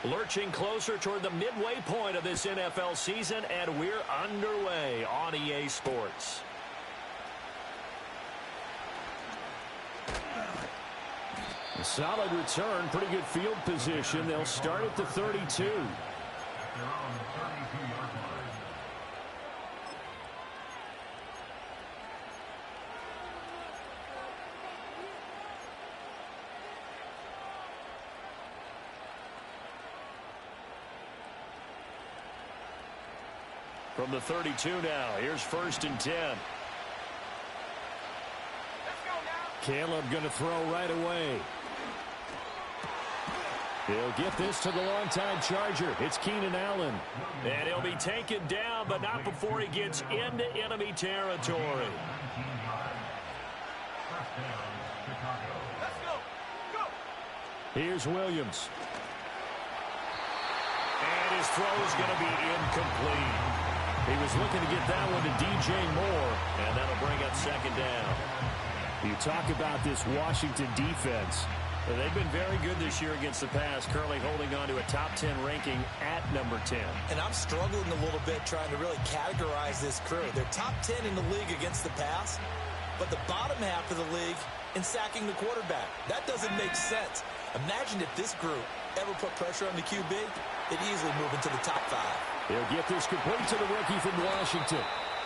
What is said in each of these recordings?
Lurching closer toward the midway point of this NFL season, and we're underway on EA Sports. A solid return, pretty good field position. They'll start at the 32. From the 32 now, here's 1st and 10. Caleb going to throw right away. He'll get this to the longtime Charger. It's Keenan Allen. And he'll be taken down, but not before he gets into enemy territory. Here's Williams. And his throw is going to be incomplete. He was looking to get that one to DJ Moore, and that'll bring up 2nd down. You talk about this Washington defense. They've been very good this year against the pass, currently holding on to a top 10 ranking at number 10. And I'm struggling a little bit trying to really categorize this crew. They're top 10 in the league against the pass, but the bottom half of the league in sacking the quarterback. That doesn't make sense. Imagine if this group ever put pressure on the QB, they'd easily move into the top 5. He'll get this complete to the rookie from Washington.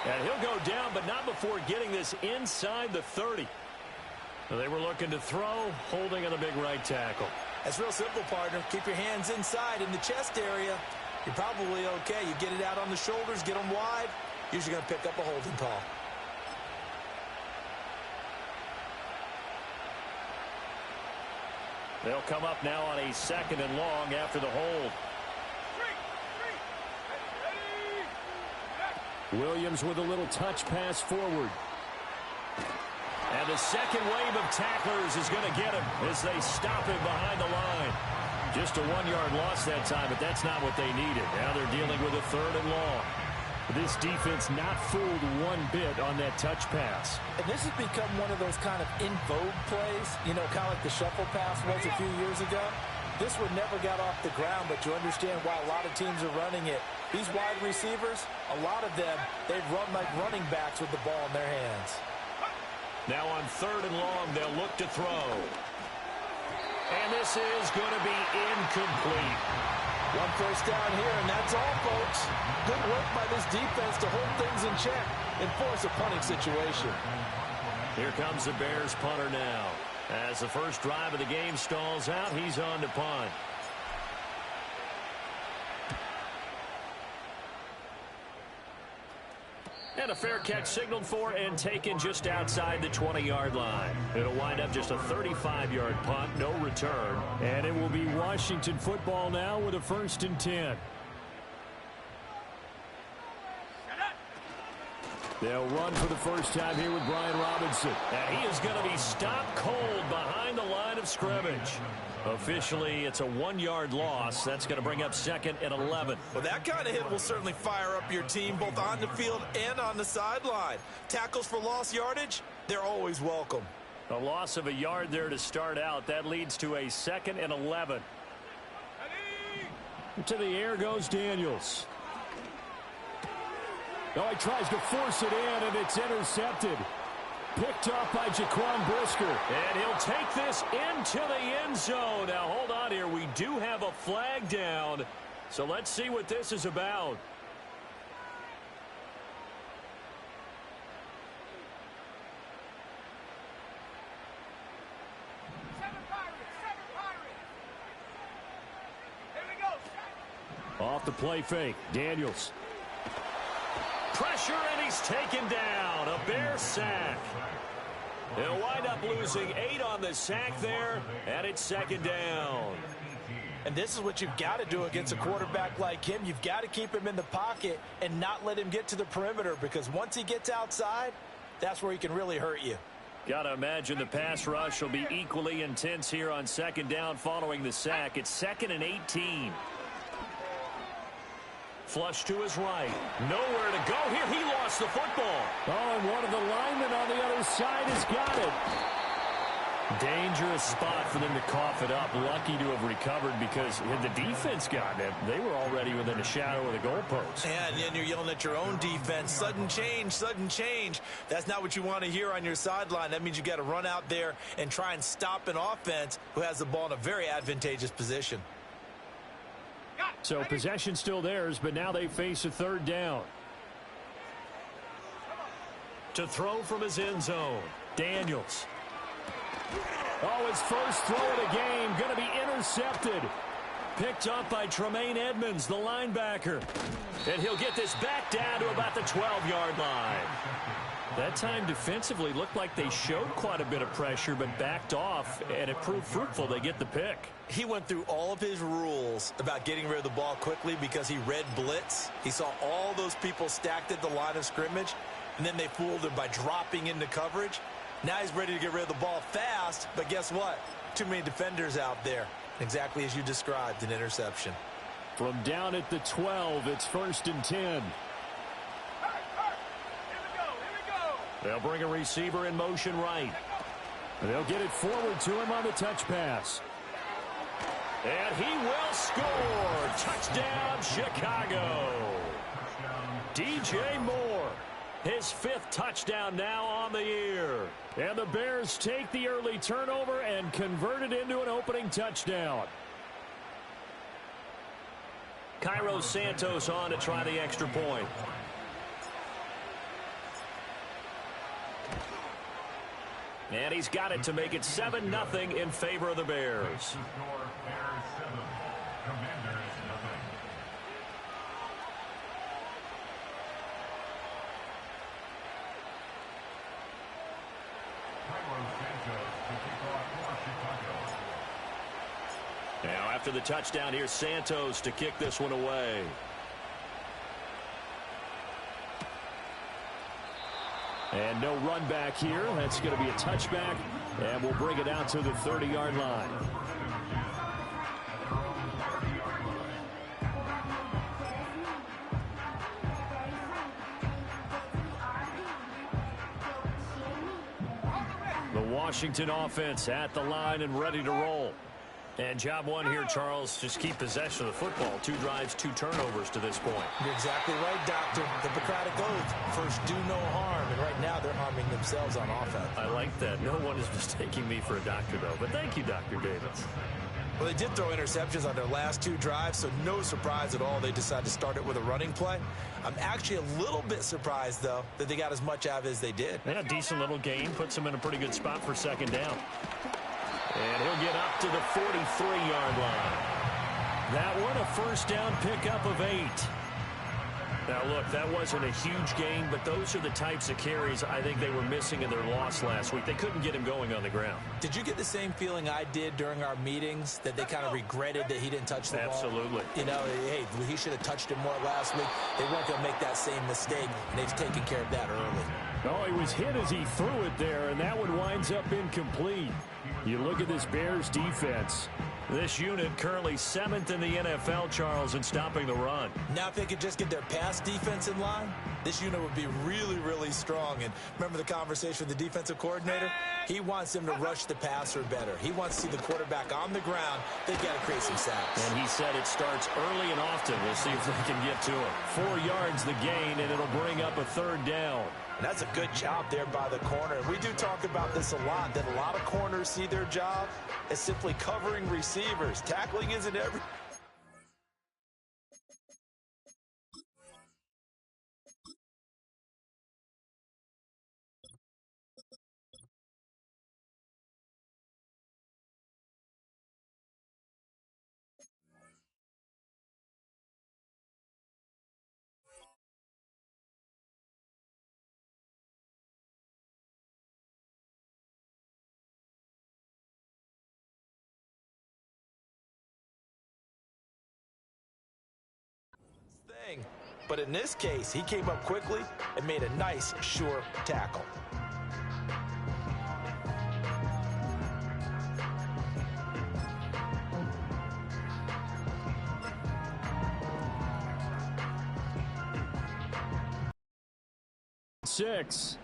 And he'll go down, but not before getting this inside the 30. They were looking to throw, holding on the big right tackle. That's real simple, partner. Keep your hands inside in the chest area. You're probably okay. You get it out on the shoulders, get them wide. Usually going to pick up a holding call. They'll come up now on a 2nd and long after the hold. Williams with a little touch pass forward. And the second wave of tacklers is going to get him as they stop him behind the line. Just a 1-yard loss that time, but that's not what they needed. Now they're dealing with a 3rd and long. This defense not fooled one bit on that touch pass. And this has become one of those kind of in vogue plays, you know, kind of like the shuffle pass was a few years ago. This one never got off the ground, but you understand why a lot of teams are running it. These wide receivers, a lot of them, they've run like running backs with the ball in their hands. Now on 3rd and long, they'll look to throw. And this is going to be incomplete. 1 first down here, and that's all, folks. Good work by this defense to hold things in check and force a punting situation. Here comes the Bears punter now. As the first drive of the game stalls out, he's on to punt. And a fair catch signaled for and taken just outside the 20-yard line. It'll wind up just a 35-yard punt, no return. And it will be Washington football now with a 1st and 10. They'll run for the first time here with Brian Robinson. And he is going to be stopped cold behind the line of scrimmage. Officially, it's a 1-yard loss. That's going to bring up 2nd and 11. Well, that kind of hit will certainly fire up your team both on the field and on the sideline. Tackles for lost yardage, they're always welcome. A loss of a yard there to start out. That leads to a 2nd and 11. To the air goes Daniels. Oh, he tries to force it in, and it's intercepted. Picked off by Jaquan Brisker. And he'll take this into the end zone. Now, hold on here. We do have a flag down. So let's see what this is about. Off the play fake. Daniels. Pressure, and he's taken down. A Bear sack. They'll wind up losing 8 on the sack there, and it's 2nd down. And this is what you've got to do against a quarterback like him. You've got to keep him in the pocket and not let him get to the perimeter, because once he gets outside, that's where he can really hurt you. Got to imagine the pass rush will be equally intense here on 2nd down following the sack. It's 2nd and 18. Flush to his right. Nowhere to go here. He lost the football. Oh, and one of the linemen on the other side has got it. Dangerous spot for them to cough it up. Lucky to have recovered because had the defense gotten it, they were already within a shadow of the goalpost. And then you're yelling at your own defense. Sudden change, sudden change. That's not what you want to hear on your sideline. That means you got to run out there and try and stop an offense who has the ball in a very advantageous position. So possession still theirs, but now they face a third down. To throw from his end zone, Daniels. Oh, his first throw of the game going to be intercepted. Picked up by Tremaine Edmonds, the linebacker. And he'll get this back down to about the 12-yard line. That time defensively looked like they showed quite a bit of pressure but backed off, and it proved fruitful. They get the pick. He went through all of his rules about getting rid of the ball quickly because he read blitz. He saw all those people stacked at the line of scrimmage, and then they fooled him by dropping into coverage. Now he's ready to get rid of the ball fast, but guess what? Too many defenders out there. Exactly as you described, an interception. From down at the 12, it's 1st and 10. They'll bring a receiver in motion right. They'll get it forward to him on the touch pass. And he will score. Touchdown, Chicago. DJ Moore. His 5th touchdown now on the year. And the Bears take the early turnover and convert it into an opening touchdown. Cairo Santos on to try the extra point. And he's got it to make it 7-0 in favor of the Bears. Now after the touchdown, here's Santos to kick this one away. And no run back here. That's going to be a touchback, and we'll bring it out to the 30-yard line. The Washington offense at the line and ready to roll. And job one here, Charles, just keep possession of the football. 2 drives, 2 turnovers to this point. You're exactly right, Doctor. The Hippocratic Oath. First, do no harm. And right now, they're harming themselves on offense. I like that. No one is mistaking me for a doctor, though. But thank you, Dr. Davis. Well, they did throw interceptions on their last 2 drives, so no surprise at all they decided to start it with a running play. I'm actually a little bit surprised, though, that they got as much out of it as they did. Yeah, decent little gain. Puts them in a pretty good spot for 2nd down. And he'll get up to the 43-yard line. That one, a 1st down pickup of 8. Now, look, that wasn't a huge gain, but those are the types of carries I think they were missing in their loss last week. They couldn't get him going on the ground. Did you get the same feeling I did during our meetings, that they kind of regretted that he didn't touch the ball? Absolutely. You know, hey, he should have touched it more last week. They weren't going to make that same mistake, and they've taken care of that early. Oh, he was hit as he threw it there, and that one winds up incomplete. You look at this Bears defense. This unit currently 7th in the NFL, Charles, in stopping the run. Now if they could just get their pass defense in line, this unit would be really, really strong. And remember the conversation with the defensive coordinator? He wants them to rush the passer better. He wants to see the quarterback on the ground. They've got to create some sacks. And he said it starts early and often. We'll see if they can get to it. 4 yards the gain, and it'll bring up a 3rd down. And that's a good job there by the corner. We do talk about this a lot, that a lot of corners see their job as simply covering receivers. Tackling isn't everything. But in this case, he came up quickly and made a nice, sure tackle. Six.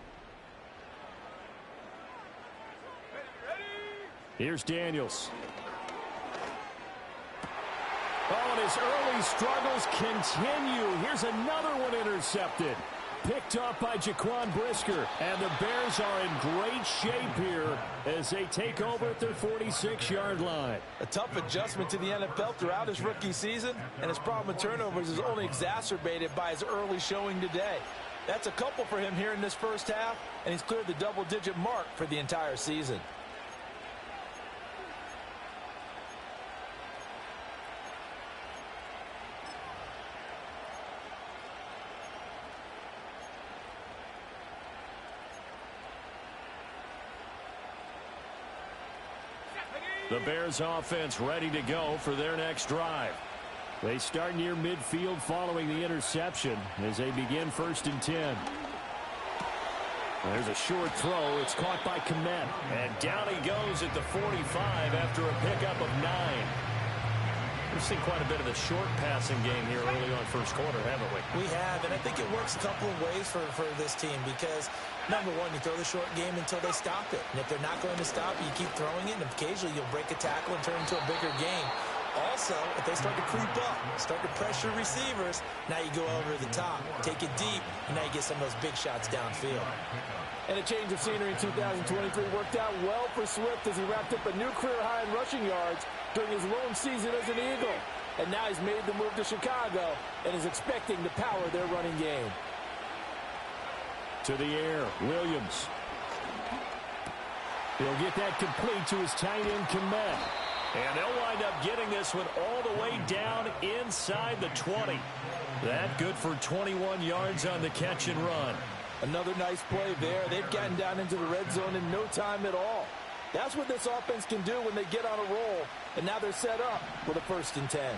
Here's Daniels. Oh, and his early struggles continue. Here's another one intercepted. Picked off by Jaquan Brisker. And the Bears are in great shape here as they take over at their 46-yard line. A tough adjustment to the NFL throughout his rookie season, and his problem with turnovers is only exacerbated by his early showing today. That's a couple for him here in this first half, and he's cleared the double-digit mark for the entire season. The Bears offense ready to go for their next drive. They start near midfield following the interception as they begin 1st and 10. There's a short throw. It's caught by Kmet. And down he goes at the 45 after a pickup of 9. We've seen quite a bit of the short passing game here early on first quarter, haven't we? We have, and I think it works a couple of ways for this team because, number one, you throw the short game until they stop it. And if they're not going to stop it, you keep throwing it, and occasionally you'll break a tackle and turn it into a bigger game. Also, if they start to creep up, start to pressure receivers, now you go over the top, take it deep, and now you get some of those big shots downfield. And a change of scenery in 2023 worked out well for Swift as he wrapped up a new career high in rushing yards during his lone season as an Eagle. And now he's made the move to Chicago and is expecting to power their running game. To the air, Williams. He'll get that complete to his tight end, Kmet. And they'll wind up getting this one all the way down inside the 20. That good for 21 yards on the catch and run. Another nice play there. They've gotten down into the red zone in no time at all. That's what this offense can do when they get on a roll. And now they're set up for the 1st and 10.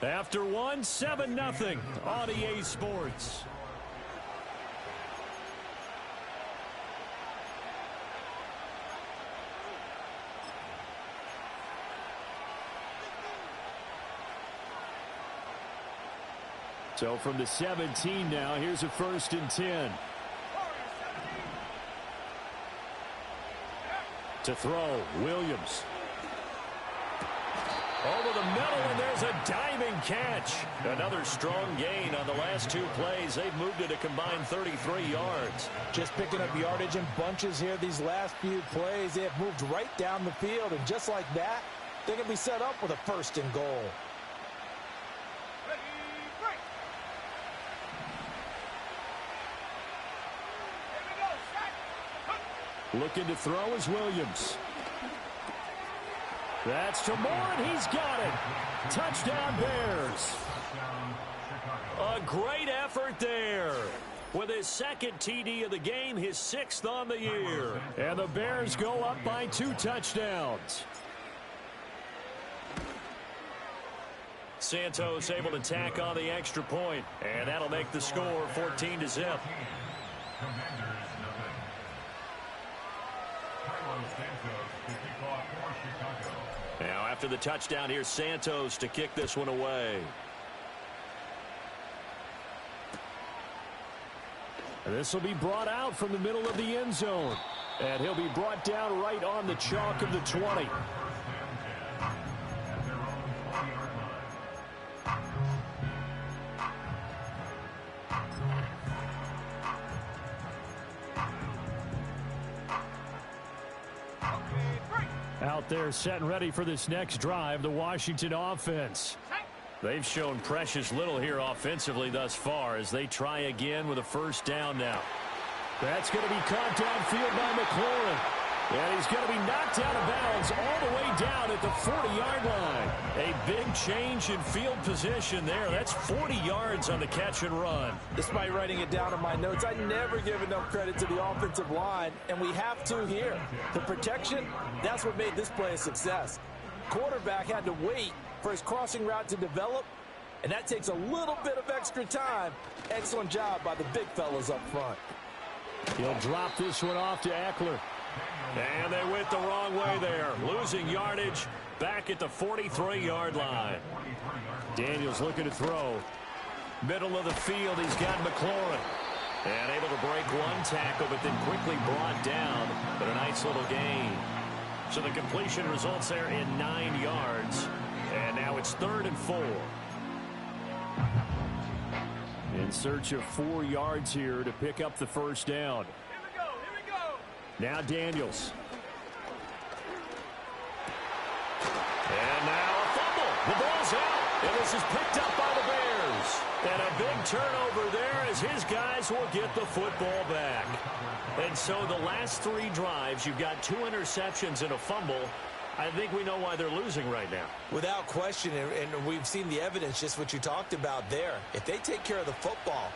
After one, 7-0 on EA Sports. So from the 17 now, here's a 1st and 10. To throw, Williams. Over the middle, and there's a diving catch. Another strong gain on the last 2 plays. They've moved it a combined 33 yards. Just picking up yardage in bunches here these last few plays. They have moved right down the field, and just like that, they can be set up with a 1st and goal. Looking to throw is Williams. That's to Moore, and he's got it. Touchdown, Bears. A great effort there. With his 2nd TD of the game, his 6th on the year. And the Bears go up by 2 touchdowns. Santos able to tack on the extra point, and that'll make the score 14-0. Now after the touchdown, here's Santos to kick this one away. This will be brought out from the middle of the end zone. And he'll be brought down right on the chalk of the 20. Out there set and ready for this next drive, the Washington offense. They've shown precious little here offensively thus far as they try again with a 1st down now. That's going to be caught downfield by McLaurin. And he's going to be knocked out of bounds all the way down at the 40-yard line. A big change in field position there. That's 40 yards on the catch and run. Despite writing it down in my notes, I never give enough credit to the offensive line, and we have to here. The protection, that's what made this play a success. Quarterback had to wait for his crossing route to develop, and that takes a little bit of extra time. Excellent job by the big fellas up front. He'll drop this one off to Eckler. And they went the wrong way there. Losing yardage back at the 43-yard line. Daniels looking to throw. Middle of the field, he's got McLaurin. And able to break one tackle, but then quickly brought down. But a nice little gain. So the completion results there in 9 yards. And now it's 3rd and 4. In search of 4 yards here to pick up the first down. Here we go. Now Daniels. And now a fumble. The ball's out. And this is picked up by the Bears. And a big turnover there as his guys will get the football back. And so the last 3 drives, you've got 2 interceptions and a fumble. I think we know why they're losing right now. Without question, and we've seen the evidence, just what you talked about there. If they take care of the football,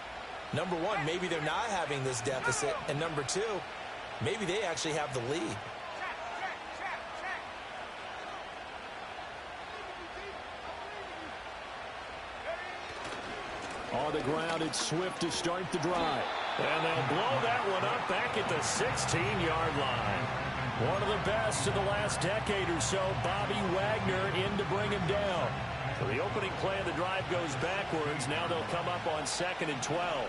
number one, maybe they're not having this deficit. And number two, maybe they actually have the lead. On the ground, it's Swift to start the drive. And they'll blow that one up back at the 16-yard line. One of the best of the last decade or so, Bobby Wagner in to bring him down. So the opening play of the drive goes backwards. Now they'll come up on 2nd and 12.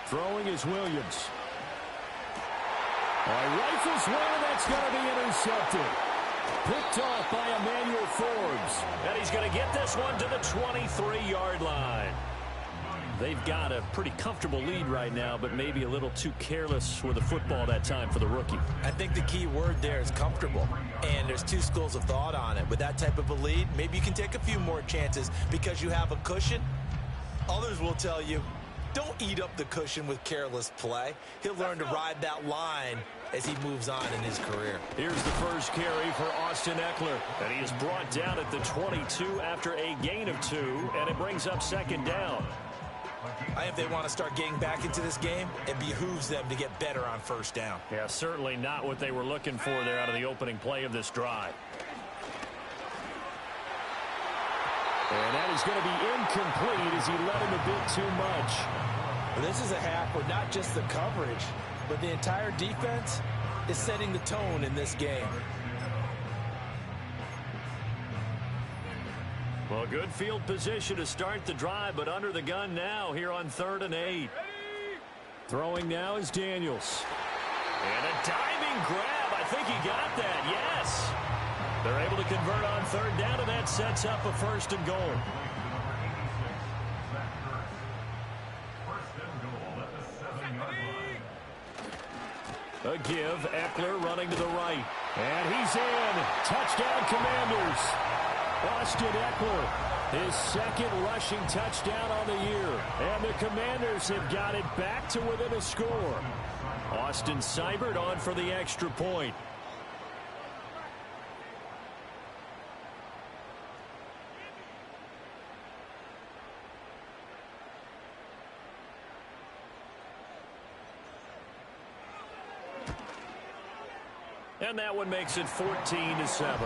Throwing is Williams. Rifles one, that's going to be intercepted. Picked off by Emmanuel Forbes. And he's going to get this one to the 23-yard line. They've got a pretty comfortable lead right now, but maybe a little too careless with the football that time for the rookie. I think the key word there is comfortable, and there's 2 schools of thought on it. With that type of a lead, maybe you can take a few more chances because you have a cushion. Others will tell you, don't eat up the cushion with careless play. He'll learn to ride that line as he moves on in his career. Here's the first carry for Austin Eckler, and he is brought down at the 22 after a gain of 2, and it brings up 2nd down. If they want to start getting back into this game, it behooves them to get better on 1st down. Yeah, certainly not what they were looking for there out of the opening play of this drive. And that is going to be incomplete as he led him a bit too much. Well, this is a half where not just the coverage, but the entire defense is setting the tone in this game. Well, good field position to start the drive, but under the gun now here on 3rd and 8. Throwing now is Daniels. And a diving grab. I think he got that, yes. They're able to convert on 3rd down, and that sets up a 1st and goal. A give, Eckler running to the right. And he's in. Touchdown, Commanders. Austin Eckler, his 2nd rushing touchdown on the year. And the Commanders have got it back to within a score. Austin Seibert on for the extra point. And that one makes it 14-7.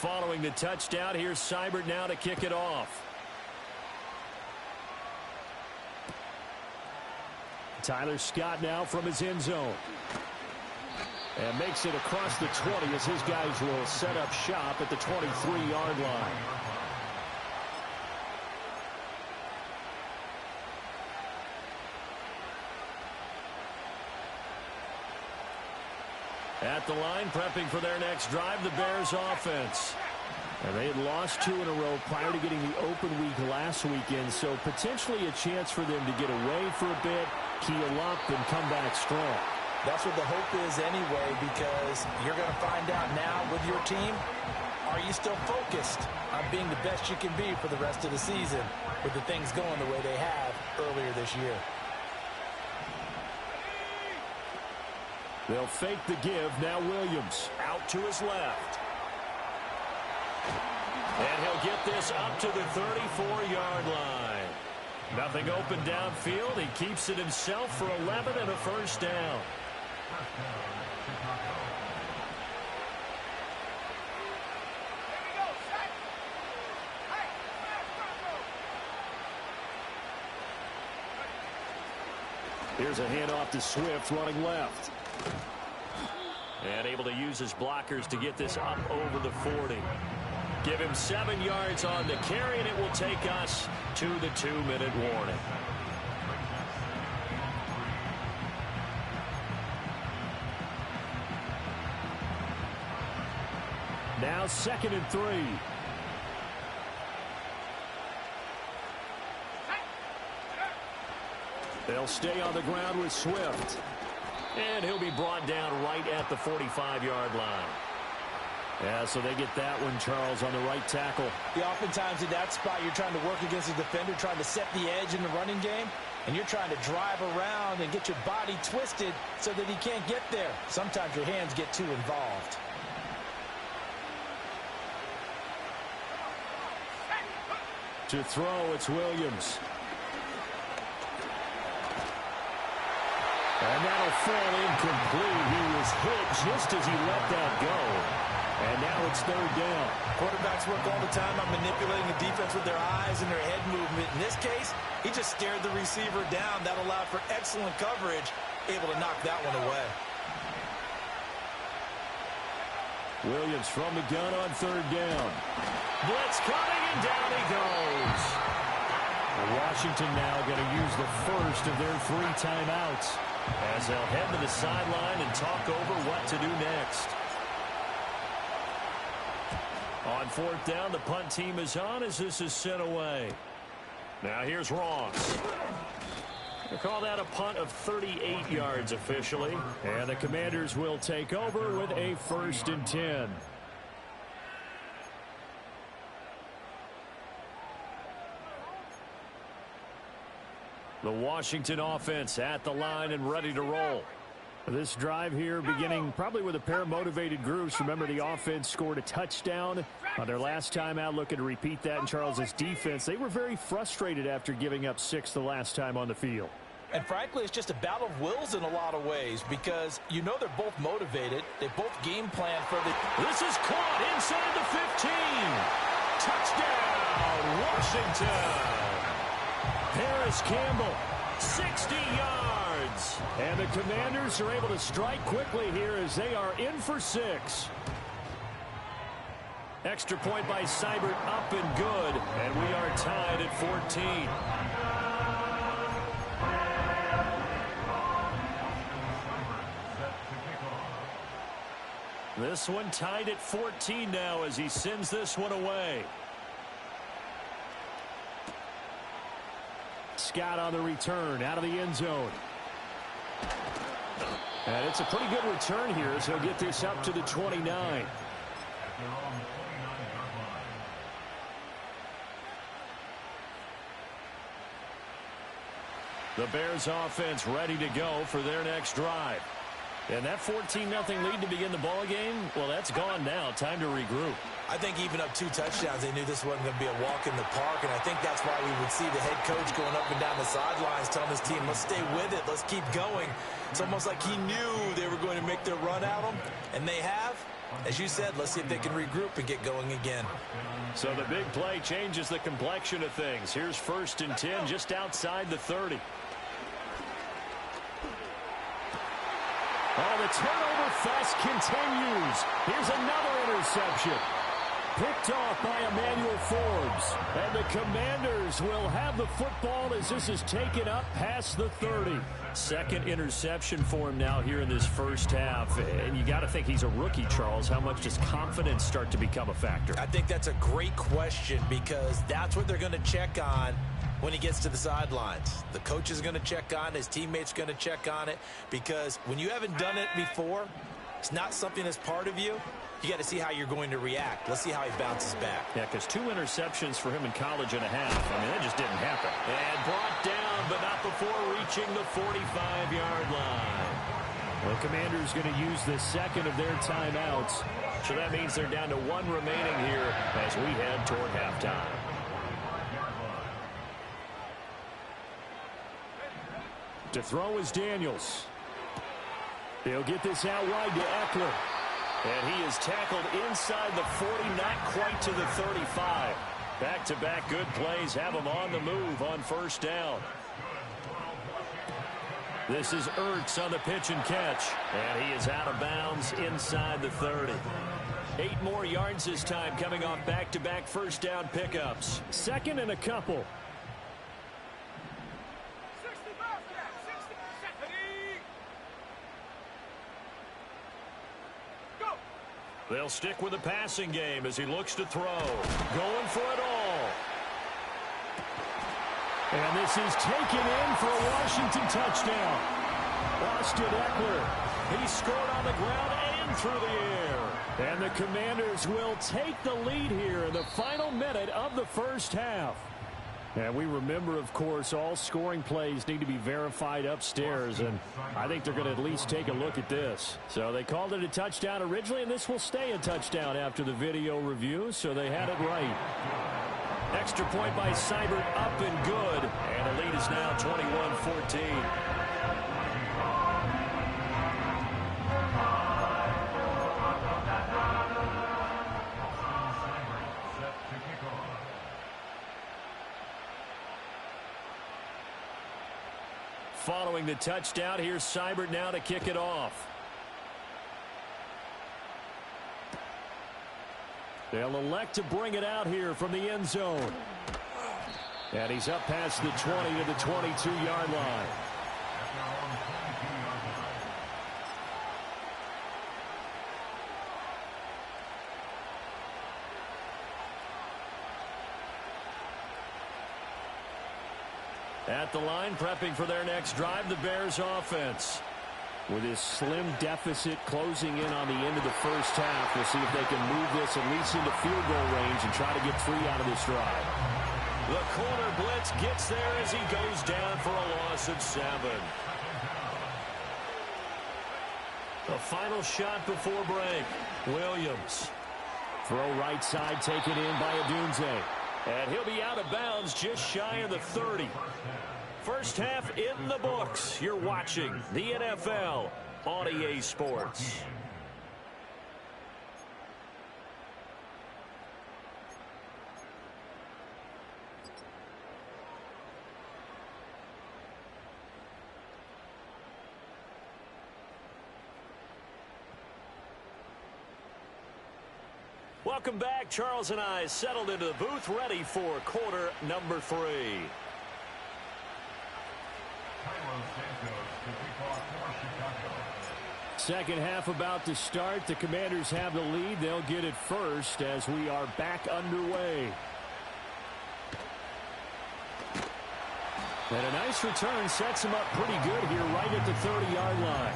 Following the touchdown, here's Seibert now to kick it off. Tyler Scott now from his end zone. And makes it across the 20 as his guys will set up shop at the 23-yard line. At the line, prepping for their next drive, the Bears offense. And they had lost 2 in a row prior to getting the open week last weekend, so potentially a chance for them to get away for a bit, keel up, and come back strong. That's what the hope is anyway, because you're going to find out now with your team, are you still focused on being the best you can be for the rest of the season with the things going the way they have earlier this year? They'll fake the give. Now Williams out to his left. And he'll get this up to the 34-yard line. Nothing open downfield. He keeps it himself for 11 and a 1st down. Here's a handoff to Swift running left. And able to use his blockers to get this up over the 40. Give him 7 yards on the carry, and it will take us to the 2-minute warning. Now 2nd and 3. They'll stay on the ground with Swift. And he'll be brought down right at the 45-yard line. Yeah, so they get that one, Charles, on the right tackle. Yeah, oftentimes in that spot, you're trying to work against a defender, trying to set the edge in the running game, and you're trying to drive around and get your body twisted so that he can't get there. Sometimes your hands get too involved. To throw, it's Williams. And that'll fall incomplete. He was hit just as he let that go. And now it's 3rd down. Quarterbacks work all the time on manipulating the defense with their eyes and their head movement. In this case, he just stared the receiver down. That allowed for excellent coverage, able to knock that one away. Williams from the gun on 3rd down. Blitz coming, and down he goes. Washington now going to use the first of their 3 timeouts as they'll head to the sideline and talk over what to do next. On 4th down, the punt team is on as this is sent away. Now here's Ross. They call that a punt of 38 yards officially. And the Commanders will take over with a 1st and 10. The Washington offense at the line and ready to roll. This drive here beginning probably with a pair of motivated groups. Remember, the offense scored a touchdown on their last time out, looking to repeat that in Charles's defense. They were very frustrated after giving up 6 the last time on the field. And frankly, it's just a battle of wills in a lot of ways because you know they're both motivated. They both game plan for the... This is caught inside the 15. Touchdown, Washington. Harris Campbell, 60 yards. And the Commanders are able to strike quickly here as they are in for 6. Extra point by Seibert up and good. And we are tied at 14. This one tied at 14 now as he sends this one away. Scott on the return out of the end zone. And it's a pretty good return here as he'll get this up to the 29. The Bears offense ready to go for their next drive. And that 14-0 lead to begin the ball game, well, that's gone now. Time to regroup. I think even up 2 touchdowns, they knew this wasn't going to be a walk in the park, and I think that's why we would see the head coach going up and down the sidelines telling his team, let's stay with it, let's keep going. It's almost like he knew they were going to make their run at him, and they have. As you said, let's see if they can regroup and get going again. So the big play changes the complexion of things. Here's 1st and 10 just outside the 30. Oh, the turnover fest continues. Here's another interception. Picked off by Emmanuel Forbes. And the Commanders will have the football as this is taken up past the 30. 2nd interception for him now here in this first half. And you got to think he's a rookie, Charles. How much does confidence start to become a factor? I think that's a great question because that's what they're going to check on when he gets to the sidelines. The coach is going to check on it. His teammates going to check on it because when you haven't done it before, it's not something that's part of you. You got to see how you're going to react. Let's see how he bounces back. Yeah, because 2 interceptions for him in college and a half. I mean, that just didn't happen. And brought down, but not before reaching the 45-yard line. The Commanders going to use the 2nd of their timeouts. So that means they're down to 1 remaining here as we head toward halftime. To throw is Daniels. He'll get this out wide to Eckler. And he is tackled inside the 40, not quite to the 35. Back-to-back good plays have him on the move on 1st down. This is Ertz on the pitch and catch. And he is out of bounds inside the 30. 8 more yards this time coming off back-to-back first down pickups. 2nd and a couple. 60 miles to that. 60. Go. They'll stick with the passing game as he looks to throw. Going for it all. And this is taken in for a Washington touchdown. Austin Eckler. He scored on the ground and through the air. And the Commanders will take the lead here in the final minute of the first half. And we remember, of course, all scoring plays need to be verified upstairs, and I think they're going to at least take a look at this. So they called it a touchdown originally, and this will stay a touchdown after the video review, so they had it right. Extra point by Seibert, up and good, and the lead is now 21-14. Following the touchdown, here's Seibert now to kick it off. They'll elect to bring it out here from the end zone. And he's up past the 20 to the 22-yard line. At the line, prepping for their next drive, the Bears offense. With his slim deficit closing in on the end of the first half, we'll see if they can move this at least into field goal range and try to get 3 out of this drive. The corner blitz gets there as he goes down for a loss of 7. The final shot before break. Williams. Throw right side taken in by Adunze. And he'll be out of bounds just shy of the 30. First half in the books. You're watching the NFL on EA Sports. Welcome back. Charles and I settled into the booth, ready for quarter number 3. Second half about to start. The Commanders have the lead. They'll get it first as we are back underway. And a nice return sets him up pretty good here right at the 30-yard line.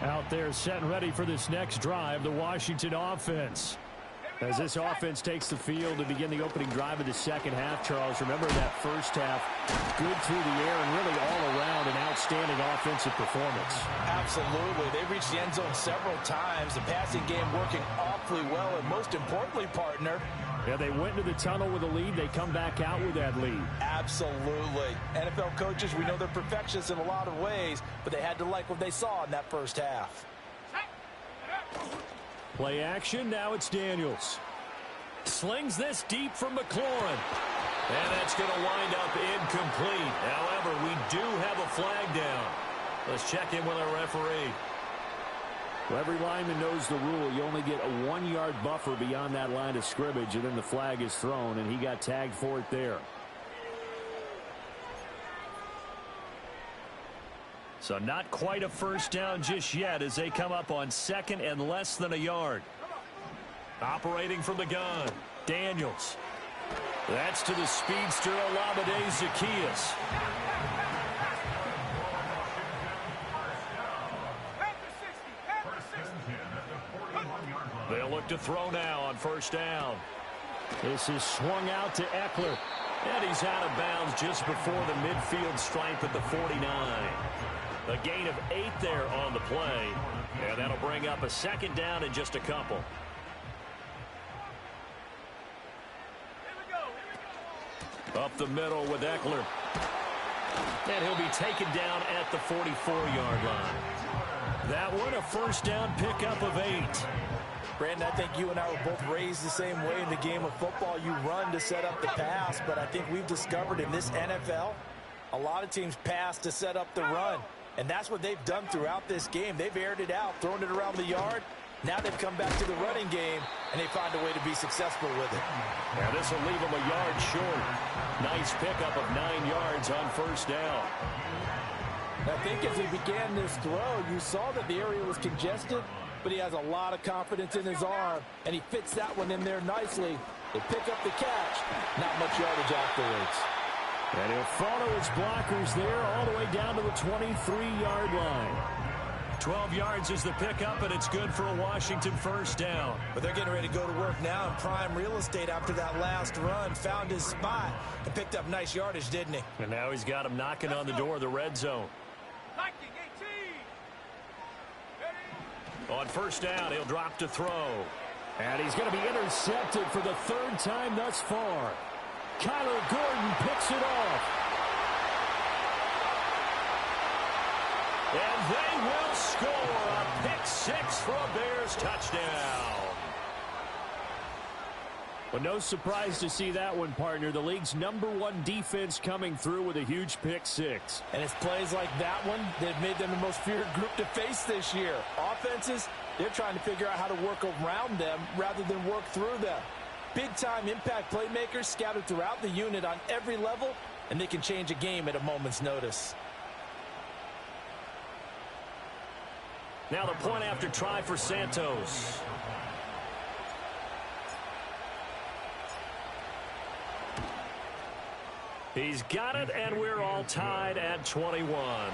Out there set and ready for this next drive, the Washington offense. As this offense takes the field to begin the opening drive of the second half, Charles, remember that first half, good through the air and really all around an outstanding offensive performance. Absolutely. They reached the end zone several times. The passing game working awfully well, and most importantly, partner, yeah, they went into the tunnel with a lead. They come back out with that lead. Absolutely. NFL coaches, we know they're perfectionists in a lot of ways, but they had to like what they saw in that first half. Play action. Now it's Daniels. Slings this deep from McLaurin. And that's going to wind up incomplete. However, we do have a flag down. Let's check in with our referee. Well, every lineman knows the rule. You only get a 1-yard buffer beyond that line of scrimmage, and then the flag is thrown, and he got tagged for it there. So not quite a first down just yet as they come up on 2nd and less than a yard. Operating from the gun, Daniels. That's to the speedster, Olamide Zaccheaus. They'll look to throw now on first down. This is swung out to Eckler. And he's out of bounds just before the midfield stripe at the 49. A gain of 8 there on the play. And that'll bring up a second down in just a couple. Up the middle with Eckler. And he'll be taken down at the 44-yard line. That one a first down pickup of 8. Brandon, I think you and I were both raised the same way in the game of football. You run to set up the pass, but I think we've discovered in this NFL, a lot of teams pass to set up the run. And that's what they've done throughout this game. They've aired it out, thrown it around the yard. Now they've come back to the running game, and they find a way to be successful with it. Now this will leave them a yard short. Nice pickup of 9 yards on first down. I think as he began this throw, you saw that the area was congested, but he has a lot of confidence in his arm, and he fits that one in there nicely. They pick up the catch, not much yardage afterwards. And he'll follow his blockers there all the way down to the 23-yard line. 12 yards is the pickup, and it's good for a Washington first down. But they're getting ready to go to work now in prime real estate after that last run. Found his spot and picked up nice yardage, didn't he? And now he's got him knocking on the door of the red zone. Liking 18. On first down, he'll drop to throw. And he's going to be intercepted for the 3rd time thus far. Kyler Gordon picks it off. And they will score a pick 6 for a Bears touchdown. Well, no surprise to see that one, partner. The league's #1 defense coming through with a huge pick 6. And it's plays like that one that made them the most feared group to face this year. Offenses, they're trying to figure out how to work around them rather than work through them. Big-time impact playmakers scattered throughout the unit on every level, and they can change a game at a moment's notice. Now the point after try for Santos. He's got it, and we're all tied at 21.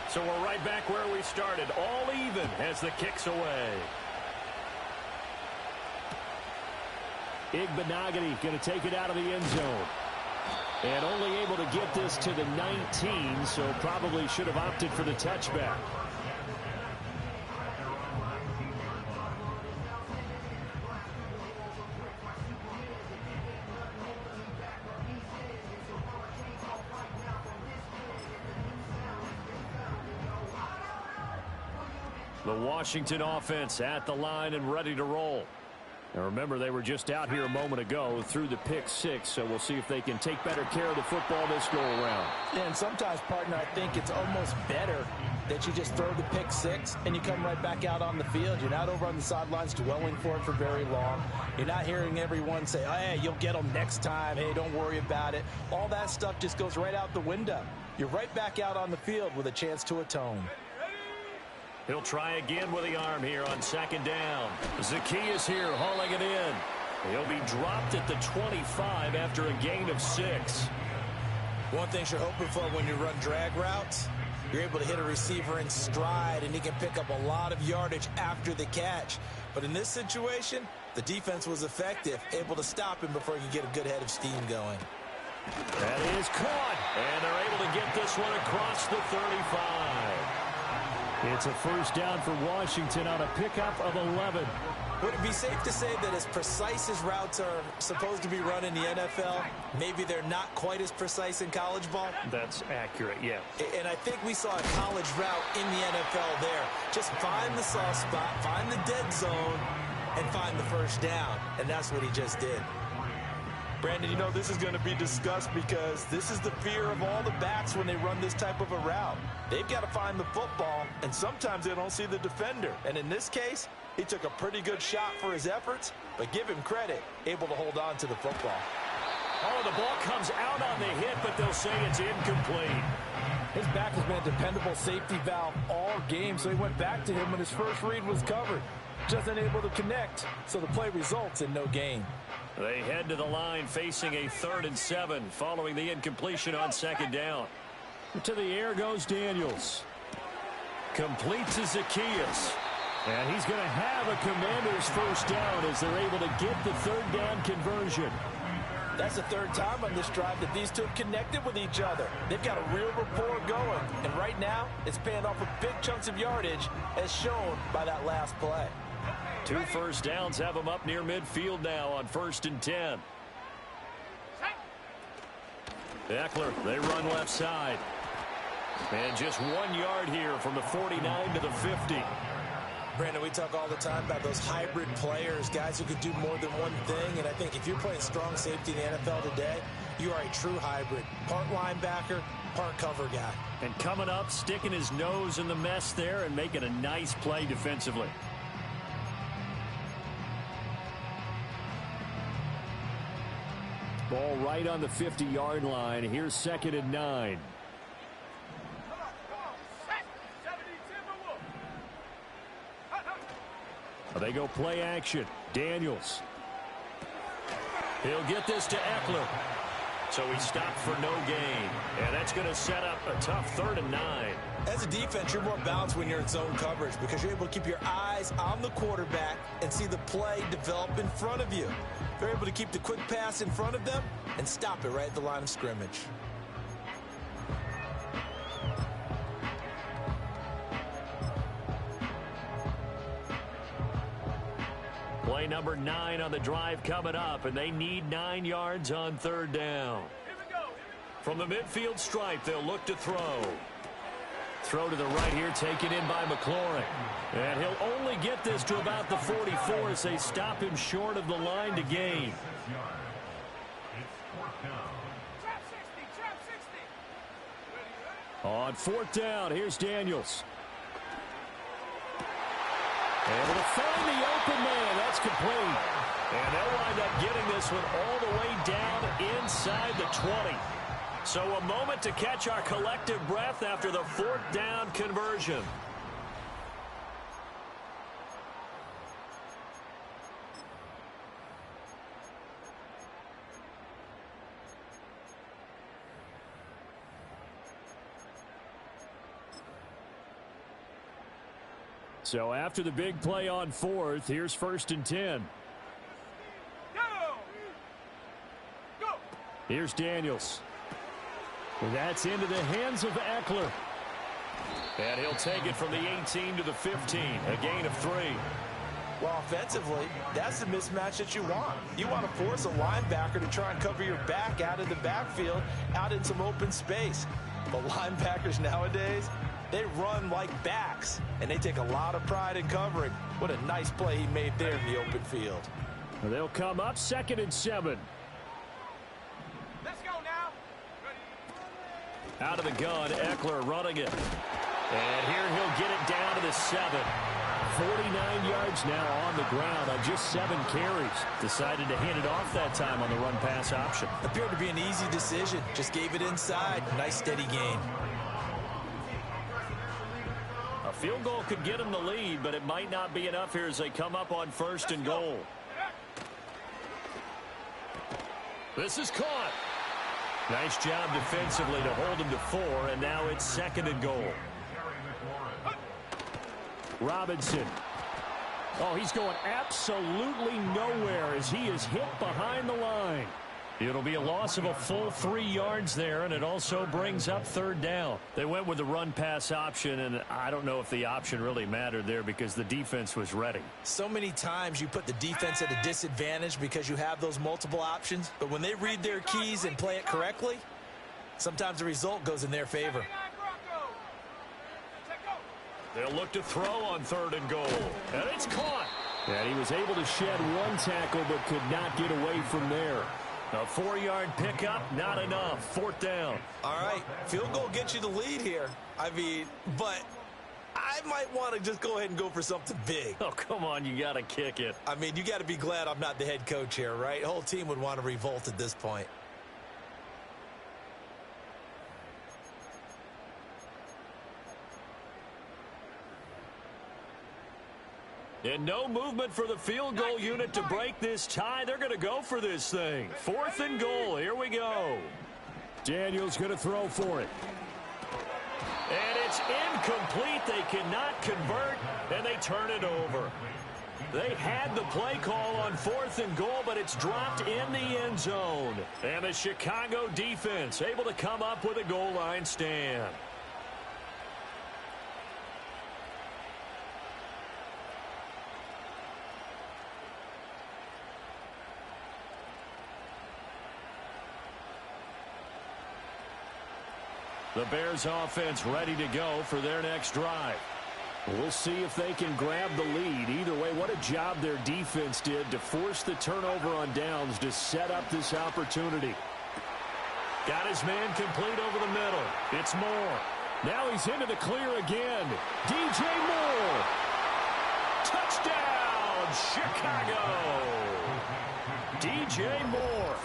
So we're right back where we started, all even as the kick's away. Igbenogany going to take it out of the end zone. And only able to get this to the 19, so probably should have opted for the touchback. The Washington offense at the line and ready to roll. Now remember, they were just out here a moment ago through the pick 6, so we'll see if they can take better care of the football this go around. Yeah, and sometimes, partner, I think it's almost better that you just throw the pick 6 and you come right back out on the field. You're not over on the sidelines dwelling for it for very long. You're not hearing everyone say, oh, hey, you'll get them next time. Hey, don't worry about it. All that stuff just goes right out the window. You're right back out on the field with a chance to atone. He'll try again with the arm here on 2nd down. Zacchaeus here hauling it in. He'll be dropped at the 25 after a gain of 6. One thing you're hoping for when you run drag routes, you're able to hit a receiver in stride, and he can pick up a lot of yardage after the catch. But in this situation, the defense was effective, able to stop him before he could get a good head of steam going. That is caught, and they're able to get this one across the 35. It's a first down for Washington on a pickup of 11. Would it be safe to say that as precise as routes are supposed to be run in the NFL, maybe they're not quite as precise in college ball? That's accurate, yeah. And I think we saw a college route in the NFL there. Just find the soft spot, find the dead zone, and find the first down. And that's what he just did. Brandon, you know, this is going to be discussed because this is the fear of all the backs when they run this type of a route. They've got to find the football, and sometimes they don't see the defender. And in this case, he took a pretty good shot for his efforts, but give him credit, able to hold on to the football. Oh, the ball comes out on the hit, but they'll say it's incomplete. His back has been a dependable safety valve all game, so he went back to him when his first read was covered. Just unable to connect, so the play results in no gain. They head to the line facing a 3rd and 7 following the incompletion on 2nd down. To the air goes Daniels. Complete to Zacchaeus. And he's going to have a Commander's first down as they're able to get the 3rd down conversion. That's the third time on this drive that these two have connected with each other. They've got a real rapport going. And right now, it's paying off with big chunks of yardage, as shown by that last play. 2 first downs have them up near midfield now on 1st and 10. Eckler, they run left side. And just 1 yard here from the 49 to the 50. Brandon, we talk all the time about those hybrid players, guys who can do more than one thing. And I think if you're playing strong safety in the NFL today, you are a true hybrid. Part linebacker, part cover guy. And coming up, sticking his nose in the mess there and making a nice play defensively. Ball right on the 50-yard line. Here's 2nd and 9. They go play action. Daniels. He'll get this to Eckler. So he stopped for no gain. And that's going to set up a tough 3rd and 9. As a defense, you're more balanced when you're in zone coverage because you're able to keep your eyes on the quarterback and see the play develop in front of you. They're able to keep the quick pass in front of them and stop it right at the line of scrimmage. Play number 9 on the drive coming up, and they need 9 yards on 3rd down. From the midfield stripe, they'll look to throw. Throw to the right here, taken in by McLaurin. And he'll only get this to about the 44 as they stop him short of the line to gain. On 4th down, here's Daniels. Able to find the open man. That's complete. And they'll wind up getting this one all the way down inside the 20. So a moment to catch our collective breath after the 4th down conversion. So after the big play on 4th, here's 1st and 10. Go. Here's Daniels. That's into the hands of Eckler. And he'll take it from the 18 to the 15, a gain of 3. Well, offensively, that's the mismatch that you want. You want to force a linebacker to try and cover your back out of the backfield, out in some open space. But linebackers nowadays, they run like backs, and they take a lot of pride in covering. What a nice play he made there in the open field. They'll come up 2nd and 7. Let's go now. Out of the gun, Eckler running it. And here he'll get it down to the 7. 49 yards now on the ground on just 7 carries. Decided to hand it off that time on the run-pass option. Appeared to be an easy decision. Just gave it inside. Nice steady gain. A field goal could get them the lead, but it might not be enough here as they come up on 1st and goal. This is caught. Nice job defensively to hold him to 4, and now it's 2nd and goal. Robinson. Oh, he's going absolutely nowhere as he is hit behind the line. It'll be a loss of a full 3 yards there, and it also brings up 3rd down. They went with the run-pass option, and I don't know if the option really mattered there because the defense was ready. So many times you put the defense at a disadvantage because you have those multiple options, but when they read their keys and play it correctly, sometimes the result goes in their favor. They'll look to throw on 3rd and goal, and it's caught. And he was able to shed 1 tackle but could not get away from there. A 4-yard pickup, not enough. 4th down. All right, field goal gets you the lead here. I mean, but I might want to just go ahead and go for something big. Oh, come on, you got to kick it. I mean, you got to be glad I'm not the head coach here, right? The whole team would want to revolt at this point. And no movement for the field goal unit to break this tie. They're going to go for this thing. 4th and goal. Here we go. Daniels going to throw for it. And it's incomplete. They cannot convert, and they turn it over. They had the play call on 4th and goal, but it's dropped in the end zone. And the Chicago defense able to come up with a goal line stand. The Bears offense ready to go for their next drive. We'll see if they can grab the lead. Either way, what a job their defense did to force the turnover on downs to set up this opportunity. Got his man complete over the middle. It's Moore. Now he's into the clear again. DJ Moore. Touchdown, Chicago. DJ Moore,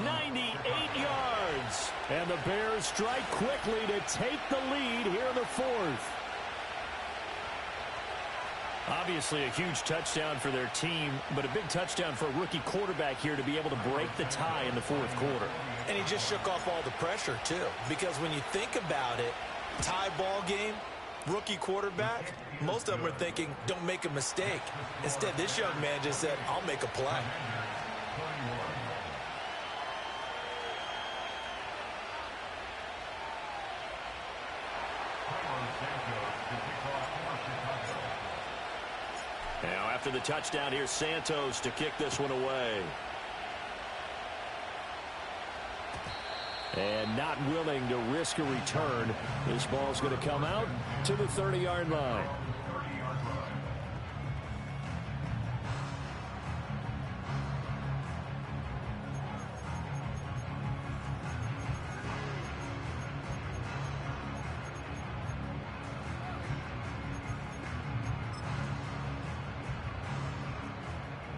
98 yards. And the Bears strike quickly to take the lead here in the 4th. Obviously a huge touchdown for their team, but a big touchdown for a rookie quarterback here to be able to break the tie in the 4th quarter. And he just shook off all the pressure, too. Because when you think about it, tie ball game, rookie quarterback, most of them are thinking, don't make a mistake. Instead, this young man just said, I'll make a play. Now, after the touchdown, here's Santos to kick this one away. And not willing to risk a return. This ball's going to come out to the 30-yard line.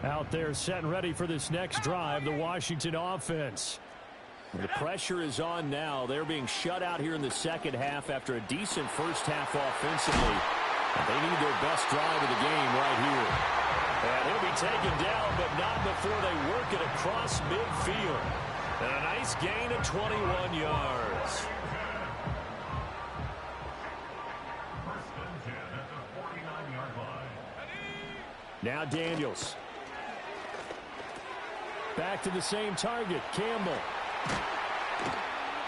Out there set and ready for this next drive, the Washington offense. The pressure is on now. They're being shut out here in the second half after a decent first half offensively. And they need their best drive of the game right here. And he'll be taken down, but not before they work it across midfield. And a nice gain of 21 yards. Now Daniels. Back to the same target, Campbell.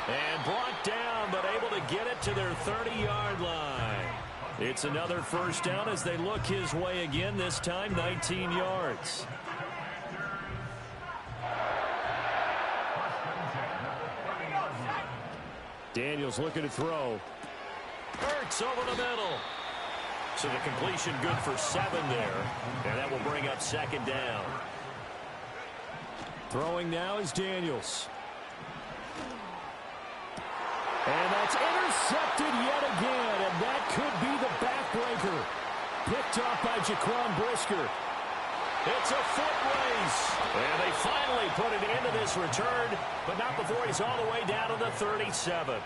And brought down, but able to get it to their 30-yard line. It's another first down as they look his way again, this time 19 yards. Daniels looking to throw. Hurts over the middle. So the completion good for 7 there. And that will bring up second down. Throwing now is Daniels. And that's intercepted yet again, and that could be the backbreaker. Picked up by Jaquan Brisker. It's a foot race. And they finally put it into this return, but not before he's all the way down to the 37.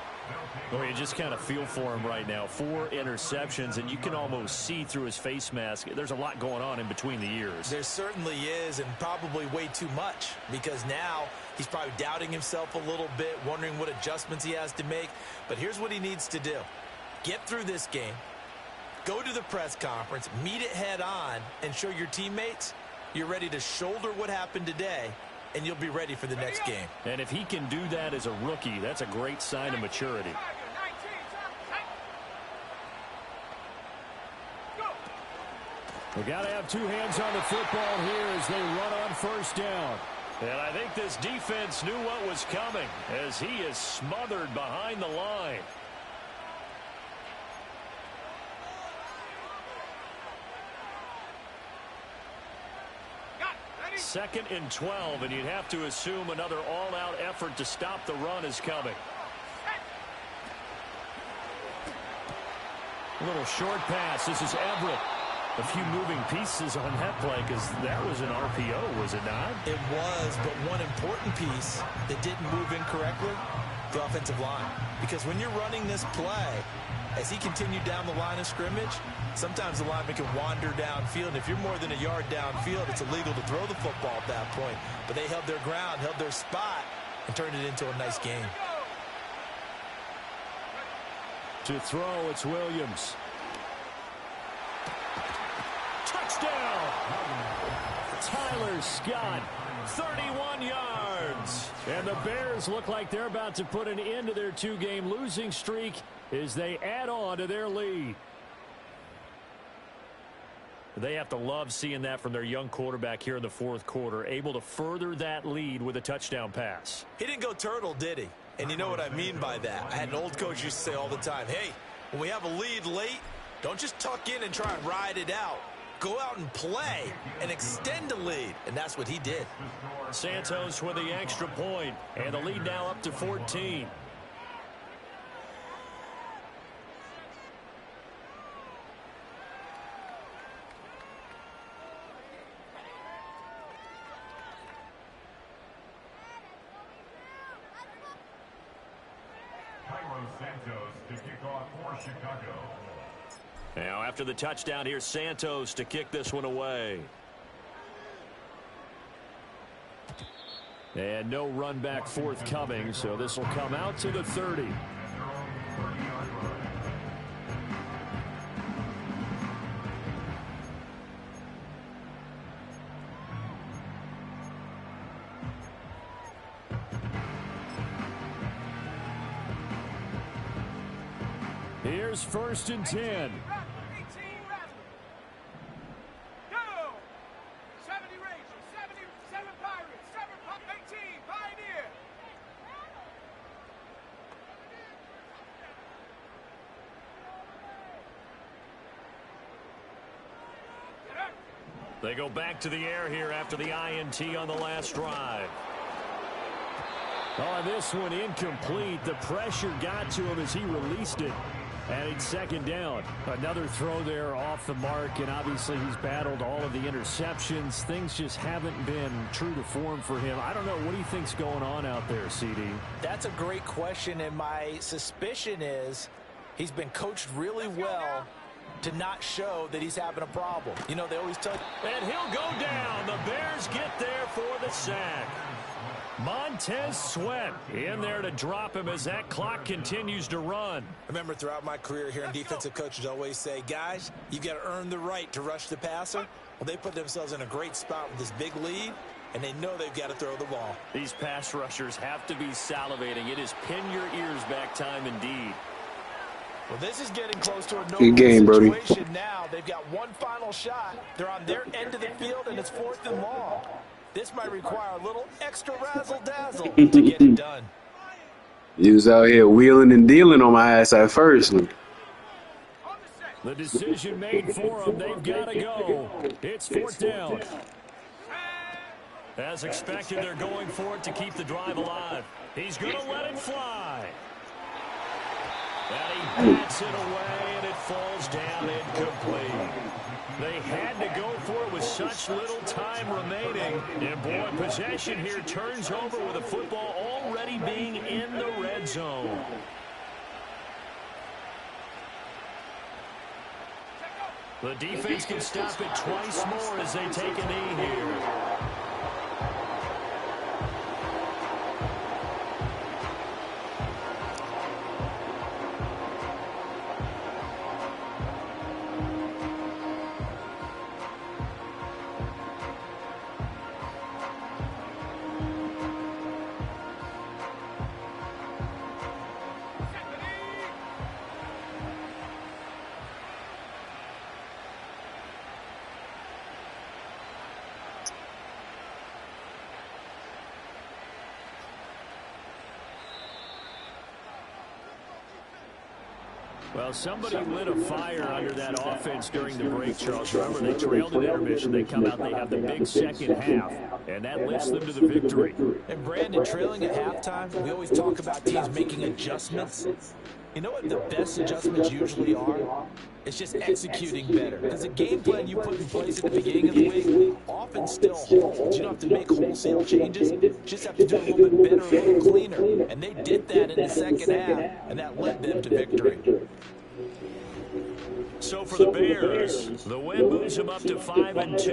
Well, you just kind of feel for him right now. 4 interceptions, and you can almost see through his face mask. There's a lot going on in between the ears. There certainly is, and probably way too much, because now he's probably doubting himself a little bit, wondering what adjustments he has to make. But here's what he needs to do. Get through this game, go to the press conference, meet it head on, and show your teammates you're ready to shoulder what happened today, and you'll be ready for the next game. And if he can do that as a rookie, that's a great sign of maturity. We got to have 2 hands on the football here as they run on first down. And I think this defense knew what was coming as he is smothered behind the line. Second and 12, and you'd have to assume another all-out effort to stop the run is coming. A little short pass. This is Everett. A few moving pieces on that play because that was an RPO, was it not? It was, but one important piece that didn't move incorrectly, the offensive line. Because when you're running this play, as he continued down the line of scrimmage, sometimes the lineman can wander downfield. And if you're more than a yard downfield, it's illegal to throw the football at that point. But they held their ground, held their spot, and turned it into a nice game. To throw, it's Williams. Touchdown! Scott, 31 yards. And the Bears look like they're about to put an end to their two-game losing streak as they add on to their lead. They have to love seeing that from their young quarterback here in the fourth quarter, able to further that lead with a touchdown pass. He didn't go turtle, did he? And you know what I mean by that. I had an old coach used to say all the time, hey, when we have a lead late, don't just tuck in and try and ride it out. Go out and play and extend the lead. And that's what he did. Santos with the extra point, and the lead now up to 14. Santos to kick off for Chicago. Now after the touchdown, here's Santos to kick this one away. And no run back forthcoming, so this will come out to the 30. Here's 1st and 10. 18 Rattler. Go! 70 Rangers, 77 Pirates, 18 Pioneer. They go back to the air here after the INT on the last drive. Oh, this one incomplete. The pressure got to him as he released it. And it's 2nd down. Another throw there off the mark, and obviously he's battled all of the interceptions. Things just haven't been true to form for him. I don't know. What do you think's going on out there, CD? That's a great question, and my suspicion is he's been coached really well to not show that he's having a problem. You know, they always tell you. And he'll go down. The Bears get there for the sack. Montez Sweat in there to drop him as that clock continues to run. Remember, throughout my career here in defensive coaches always say, guys, you've got to earn the right to rush the passer. Well, they put themselves in a great spot with this big lead, and they know they've got to throw the ball. These pass rushers have to be salivating. It is pin your ears back time indeed. Well, this is getting close to a Good game, Brody. situation now. They've got one final shot. They're on their end of the field, and it's 4th and long. This might require a little extra razzle-dazzle to get it done. You was out here wheeling and dealing on my ass at first. The decision made for them. They've got to go. It's 4th down. As expected, they're going for it to keep the drive alive. He's going to let it fly. And he bats it away, and it falls down incomplete. They had to go for it with such little time remaining. And, boy, possession here turns over with the football already being in the red zone. The defense can stop it twice more as they take a knee here. Well, somebody lit a fire under that offense during the break, Charles. Remember, they trailed at intermission. They come out, they have the big second half, and that lifts them to the victory. And, Brandon, trailing at halftime, we always talk about teams making adjustments. You know what the best adjustments usually are? It's just executing better. Because the game plan you put in place at the beginning of the week often still holds. You don't have to make wholesale changes. You just have to do a little bit better, a little cleaner. And they did that in the second half, and that led them to victory. So for the Bears, the win moves them up to 5-2.